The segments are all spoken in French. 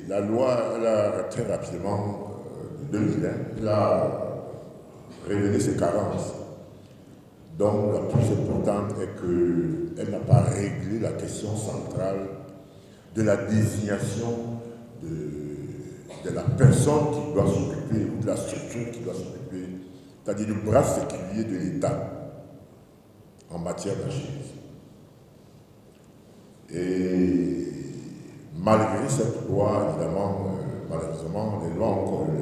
la loi, elle a très rapidement, de 2001, elle a révélé ses carences. Donc la plus importante est qu'elle n'a pas réglé la question centrale de la désignation de la personne qui doit s'occuper, ou de la structure qui doit s'occuper, c'est-à-dire du bras séculier de l'État en matière d'archives. Et malgré cette loi, évidemment, malheureusement,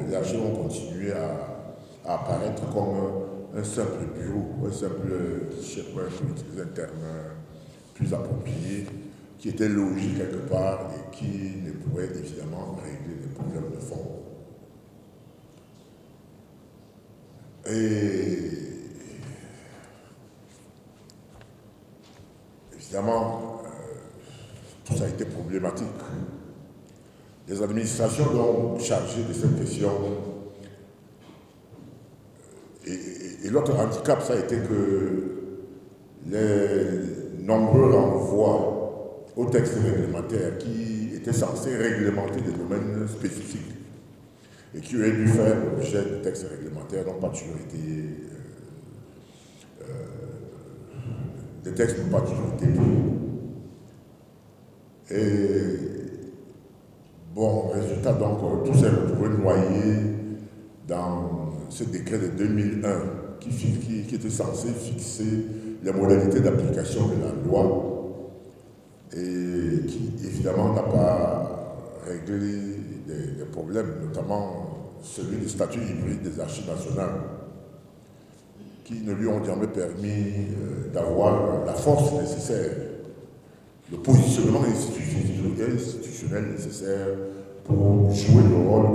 les archives ont continué à apparaître comme un simple bureau, un simple, je sais pas, pour utiliser un terme plus approprié, qui était logique quelque part et qui ne pouvait évidemment régler les problèmes de fond. Et évidemment, tout ça a été problématique. Les administrations donc chargées de cette question. Et l'autre handicap, ça a été que les nombreux renvois aux textes réglementaires qui étaient censés réglementer des domaines spécifiques et qui auraient dû faire l'objet de textes réglementaires n'ont pas toujours été. Les textes n'ont pas toujours été pris. Et bon, résultat, donc, tout s'est retrouvé noyé dans ce décret de 2001 qui était censé fixer les modalités d'application de la loi et qui, évidemment, n'a pas réglé des problèmes, notamment celui du statut hybride des archives nationales, qui ne lui ont jamais permis d'avoir la force nécessaire, le positionnement institutionnel nécessaire pour jouer le rôle